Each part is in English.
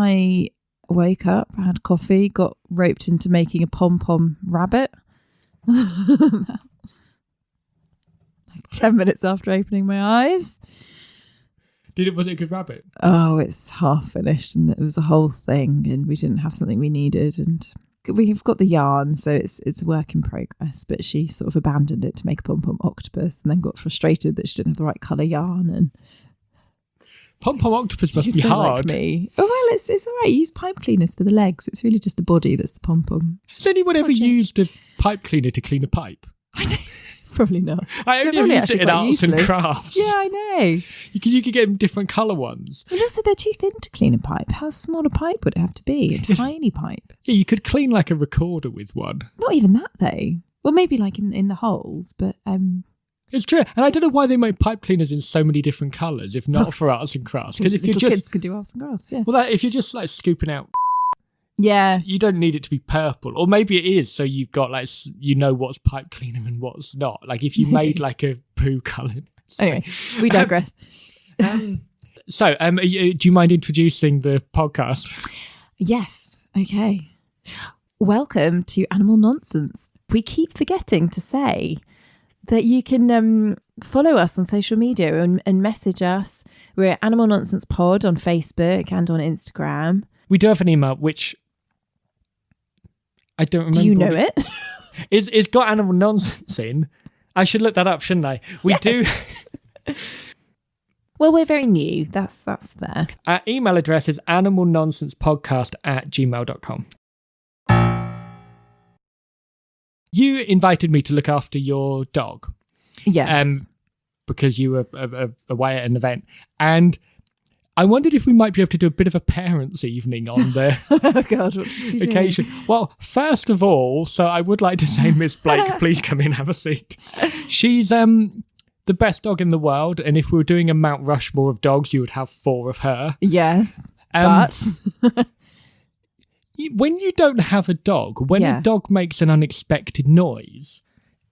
I woke up, I had coffee, got roped into making a pom-pom rabbit. Like 10 minutes after opening my eyes. Was it a good rabbit? Oh, it's half finished, and it was a whole thing, and we didn't have something we needed, and we've got the yarn, so it's a work in progress. But she sort of abandoned it to make a pom-pom octopus, and then got frustrated that she didn't have the right colour yarn. And pom-pom octopus must she's be so hard. Like me. Oh well, it's all right. You use pipe cleaners for the legs. It's really just the body that's the pom-pom. Has anyone ever used a pipe cleaner to clean a pipe? I don't. Probably not. I only ever used it in arts and crafts. Yeah, I know. You could get different colour ones. But also, they're too thin to clean a pipe. How small a pipe would it have to be? A tiny pipe. Yeah, you could clean like a recorder with one. Not even that, though. Well, maybe like in the holes, but... It's true. And I don't know why they make pipe cleaners in so many different colours, if not for arts and crafts. Because if kids could do arts and crafts, yeah. Well, if you're just like scooping out... Yeah. You don't need it to be purple. Or maybe it is, so you've got like, you know what's pipe cleaner and what's not. Like if you made like a poo colour. Anyway, we digress. So, do you mind introducing the podcast? Yes. Okay. Welcome to Animal Nonsense. We keep forgetting to say that you can follow us on social media and message us. We're at Animal Nonsense Pod on Facebook and on Instagram. We do have an email, which I don't remember. Do you know it? It's got Animal Nonsense in. I should look that up, shouldn't I? We do. Well, we're very new. That's fair. Our email address is animalnonsencepodcast@gmail.com. You invited me to look after your dog. Yes. Because you were away at an event. And I wondered if we might be able to do a bit of a parents' evening on the oh God, what did she occasion. do? Well, first of all, so I would like to say, Miss Blake, please come in, have a seat. She's the best dog in the world, and if we were doing a Mount Rushmore of dogs, you would have 4 of her. Yes, but when you don't have a dog, when a dog makes an unexpected noise,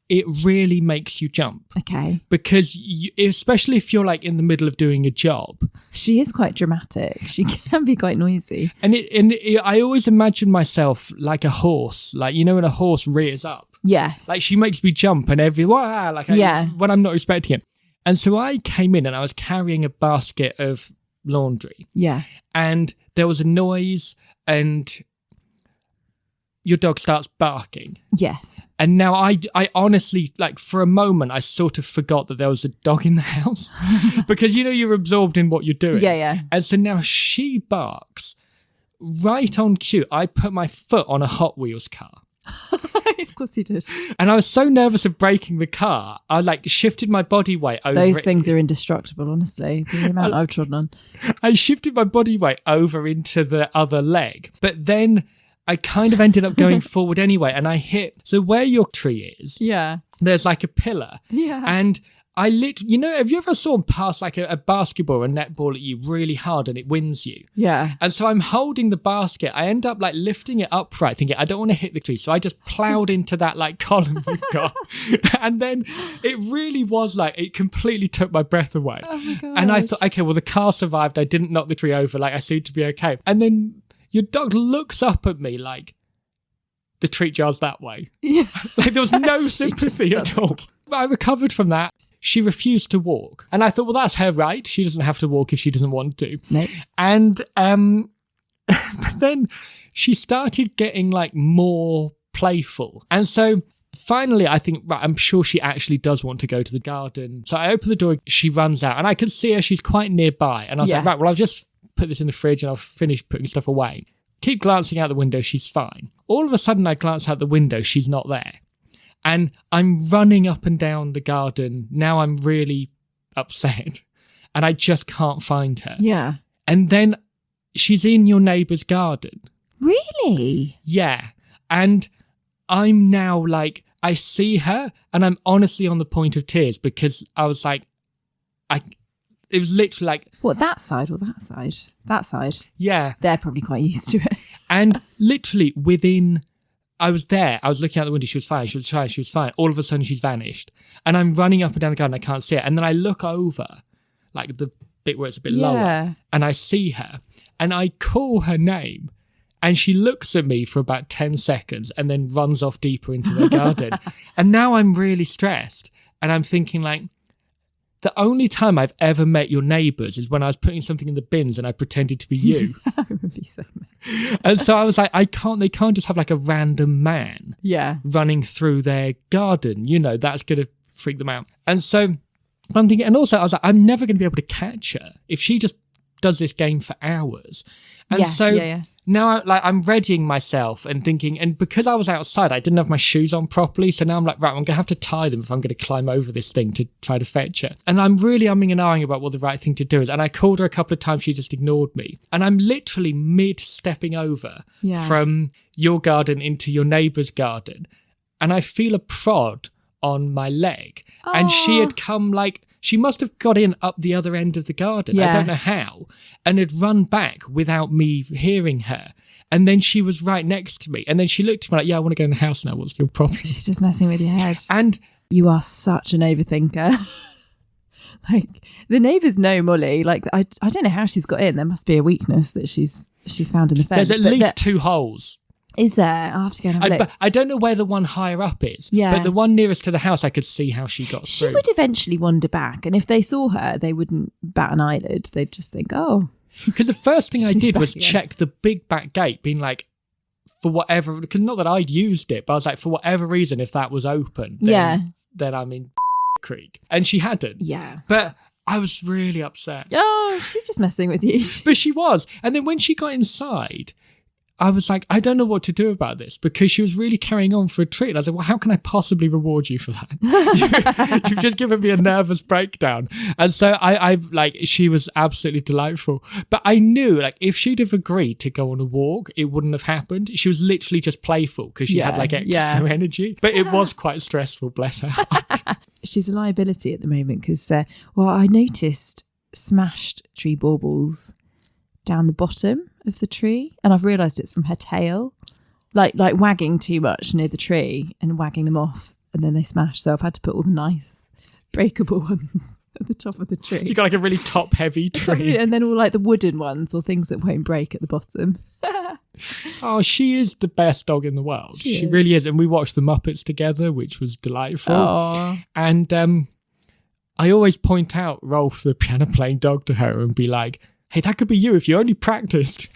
it really makes you jump. Okay. Because especially if you're like in the middle of doing a job. She is quite dramatic. She can be quite noisy. And I always imagine myself like a horse, like, you know, when a horse rears up. Yes. Like she makes me jump and when I'm not expecting it. And so I came in and I was carrying a basket of laundry. Yeah. And there was a noise and your dog starts barking. Yes. And now I honestly, like for a moment, I sort of forgot that there was a dog in the house because, you know, you're absorbed in what you're doing. Yeah, yeah. And so now she barks right on cue. I put my foot on a Hot Wheels car. Of course you did. And I was so nervous of breaking the car, I like shifted my body weight over. Those things are indestructible, honestly. The amount I've trodden on. I shifted my body weight over into the other leg. But then I kind of ended up going forward anyway, and I hit. So where your tree is, there's like a pillar. Yeah. And I you know, have you ever saw them pass like a basketball or a netball at you really hard and it wins you? Yeah. And so I'm holding the basket. I end up like lifting it upright, thinking I don't want to hit the tree. So I just plowed into that like column you've got. And then it really was like, it completely took my breath away. Oh my gosh. And I thought, okay, well, the car survived. I didn't knock the tree over. Like I seemed to be okay. And then your dog looks up at me like the treat jar's that way. Yeah. Like there was no sympathy at all. But I recovered from that. She refused to walk. And I thought, well, that's her right. She doesn't have to walk if she doesn't want to. No. And but then she started getting like more playful. And so finally, I think, right, I'm sure she actually does want to go to the garden. So I open the door, she runs out and I can see her. She's quite nearby. And I was like, right, well, I'll just put this in the fridge and I'll finish putting stuff away. Keep glancing out the window, she's fine. All of a sudden I glance out the window, she's not there. And I'm running up and down the garden. Now I'm really upset and I just can't find her. Yeah. And then she's in your neighbour's garden. Really? Yeah. And I'm now like, I see her and I'm honestly on the point of tears because I was like, it was literally like... What, that side or that side? That side. Yeah. They're probably quite used to it. And literally within... I was there. I was looking out the window. She was fine. She was fine. All of a sudden, she's vanished. And I'm running up and down the garden. I can't see her. And then I look over, like the bit where it's a bit lower, and I see her, and I call her name, and she looks at me for about 10 seconds and then runs off deeper into the garden. And now I'm really stressed, and I'm thinking like, the only time I've ever met your neighbours is when I was putting something in the bins and I pretended to be you. I remember you saying that. And so I was like, they can't just have like a random man running through their garden. You know, that's going to freak them out. And so I'm thinking, and also I was like, I'm never going to be able to catch her if she just does this game for hours. And now I'm readying myself and thinking, and because I was outside, I didn't have my shoes on properly. So now I'm like, right, I'm going to have to tie them if I'm going to climb over this thing to try to fetch her. And I'm really umming and ahhing about what the right thing to do is. And I called her a couple of times. She just ignored me. And I'm literally stepping over from your garden into your neighbour's garden. And I feel a prod on my leg. Aww. And she had come she must have got in up the other end of the garden. I don't know how. And had run back without me hearing her. And then she was right next to me. And then she looked at me like, I want to go in the house now. What's your problem? She's just messing with your head. And you are such an overthinker. Like, the neighbours know Molly. Like, I don't know how she's got in. There must be a weakness that she's found in the fence. There's at least 2 holes. Is there? I'll have to go and have a look. But I don't know where the one higher up is. Yeah. But the one nearest to the house, I could see how she got through. She would eventually wander back. And if they saw her, they wouldn't bat an eyelid. They'd just think, oh. Because the first thing I did was check the big back gate, being like, for whatever, because not that I'd used it, but I was like, for whatever reason, if that was open, then I'm in creek. And she hadn't. Yeah. But I was really upset. Oh, she's just messing with you. But she was. And then when she got inside, I was like, I don't know what to do about this, because she was really carrying on for a treat. And I was like, well, how can I possibly reward you for that? You've just given me a nervous breakdown. And so she was absolutely delightful. But I knew, like, if she'd have agreed to go on a walk, it wouldn't have happened. She was literally just playful because she had like extra energy. But it was quite stressful, bless her heart. She's a liability at the moment because, I noticed smashed tree baubles down the bottom of the tree, and I've realised it's from her tail, like wagging too much near the tree and wagging them off, and then they smash. So I've had to put all the nice breakable ones at the top of the tree. You got like a really top heavy tree, and then all like the wooden ones or things that won't break at the bottom. Oh, she is the best dog in the world. She really is. And we watched the Muppets together, which was delightful. Aww. And I always point out Rolf, the piano playing dog, to her and be like, hey, that could be you if you only practiced.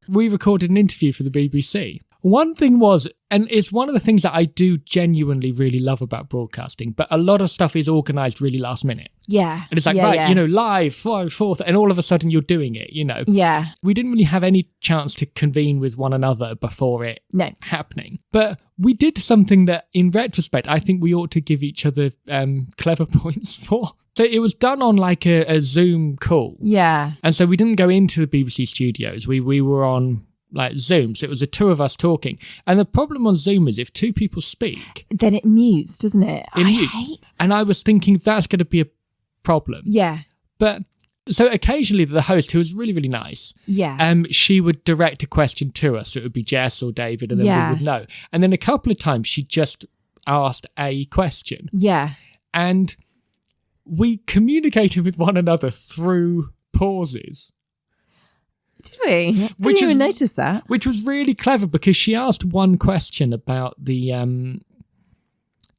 We recorded an interview for the BBC. One thing was, and it's one of the things that I do genuinely really love about broadcasting, but a lot of stuff is organised really last minute. Yeah. And it's like, live, 4th, and all of a sudden you're doing it, Yeah. We didn't really have any chance to convene with one another before it happening. But we did something that, in retrospect, I think we ought to give each other clever points for. So it was done on like a Zoom call. Yeah. And so we didn't go into the BBC studios. We were on like Zoom. So it was the 2 of us talking. And the problem on Zoom is if 2 people speak, then it mutes, doesn't it? And I was thinking that's going to be a problem. Yeah. But so occasionally the host, who was really, really nice, she would direct a question to us. So it would be Jess or David, and then we would know. And then a couple of times she just asked a question. Yeah. And we communicated with one another through pauses. Did we? I didn't even notice that. Which was really clever, because she asked one question about the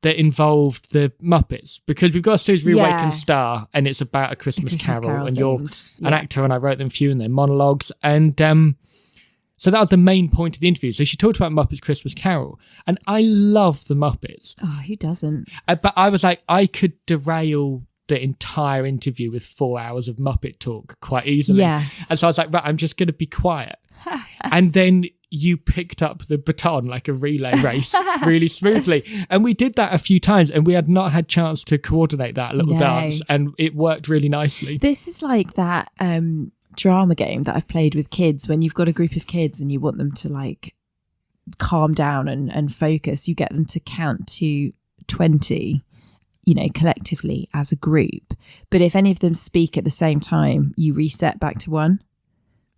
that involved the Muppets, because we've got a series Reawakened Star, and it's about a Christmas Carol and you're an actor, and I wrote them for you in their monologues, and so that was the main point of the interview. So she talked about Muppets Christmas Carol, and I love the Muppets. Oh, who doesn't? But I was like, I could derail the entire interview with 4 hours of Muppet talk quite easily. Yes. And so I was like, right, I'm just going to be quiet. And then you picked up the baton like a relay race really smoothly. And we did that a few times, and we had not had chance to coordinate that little dance, and it worked really nicely. This is like that drama game that I've played with kids, when you've got a group of kids and you want them to like calm down and focus. You get them to count to 20, collectively as a group. But if any of them speak at the same time, you reset back to 1.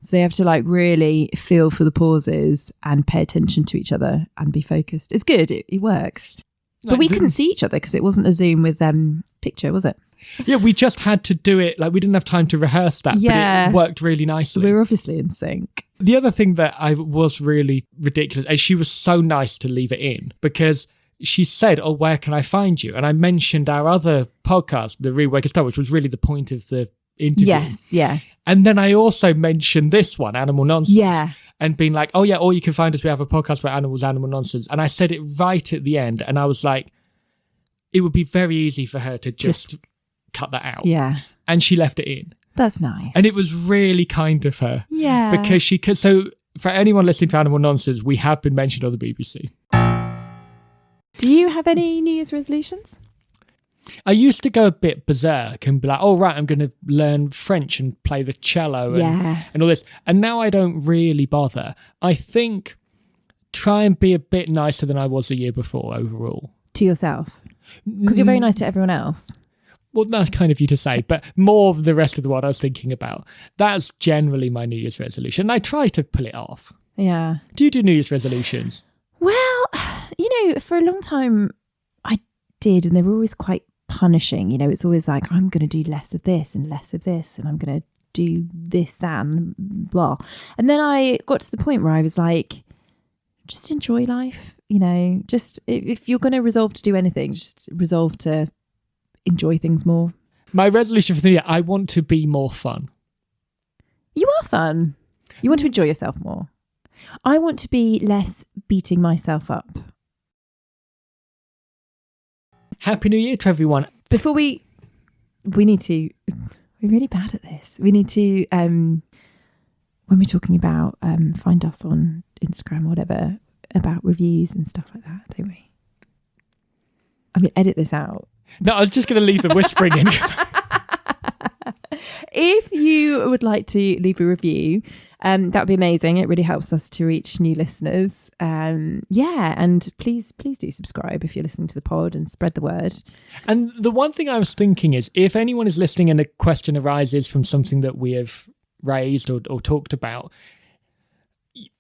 So they have to like really feel for the pauses and pay attention to each other and be focused. It's good. It works. But we couldn't see each other because it wasn't a Zoom with picture, was it? Yeah, we just had to do it. Like, we didn't have time to rehearse that, Yeah. but it worked really nicely. We're obviously in sync. The other thing that I was really ridiculous, and she was so nice to leave it in, because she said, "Oh, where can I find you?" And I mentioned our other podcast, The Rework Star, which was really the point of the interview. Yes, yeah. And then I also mentioned this one, Animal Nonsense. Yeah. And being like, "Oh yeah, or you can find us, we have a podcast about animals, Animal Nonsense." And I said it right at the end, and I was like, it would be very easy for her to just cut that out. Yeah. And she left it in. That's nice. And it was really kind of her. Yeah. Because she could. So for anyone listening to Animal Nonsense, we have been mentioned on the BBC. Do you have any New Year's resolutions? I used to go a bit berserk and be like, "Oh, right, I'm going to learn French and play the cello and all this." And now I don't really bother. I think try and be a bit nicer than I was the year before overall. To yourself? Because you're very nice to everyone else. Well, that's kind of you to say, but more of the rest of the world I was thinking about. That's generally my New Year's resolution. And I try to pull it off. Yeah. Do you do New Year's resolutions? Well, for a long time I did, and they were always quite punishing. It's always like, I'm going to do less of this and less of this, and I'm going to do this, that, and blah. And then I got to the point where I was like, just enjoy life. Just if you're going to resolve to do anything, just resolve to enjoy things more. My resolution for the year, I want to be more fun. You are fun. You want to enjoy yourself more. I want to be less beating myself up. Happy New Year to everyone. Before we need to, we're really bad at this. We need to, when we're talking about, find us on Instagram or whatever, about reviews and stuff like that, don't we? I mean, edit this out. No, I was just going to leave the whispering in. If you would like to leave a review, that would be amazing. It really helps us to reach new listeners. And please do subscribe if you're listening to the pod, and spread the word. And the one thing I was thinking is, if anyone is listening and a question arises from something that we have raised or talked about,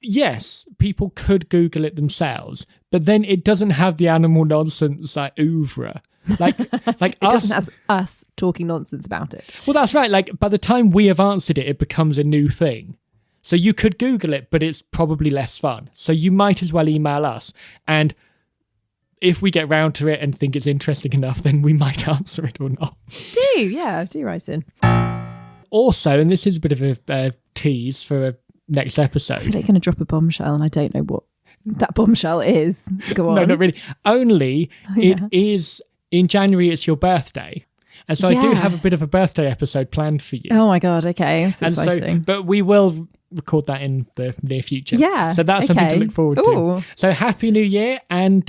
yes, people could Google it themselves, but then it doesn't have the Animal Nonsense oeuvre. Like it doesn't have us talking nonsense about it. Well, that's right. Like, by the time we have answered it, it becomes a new thing. So you could Google it, but it's probably less fun. So you might as well email us. And if we get round to it and think it's interesting enough, then we might answer it or not. Do write in. Also, and this is a bit of a tease for a next episode. I feel like you're going to drop a bombshell, and I don't know what that bombshell is. Go on. No, not really. Only it is... In January, it's your birthday. And so I do have a bit of a birthday episode planned for you. Oh my God, okay. That's exciting. But we will record that in the near future. Yeah. So that's something to look forward to. So Happy New Year, and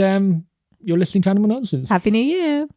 you're listening to Animal Nonsense. Happy New Year.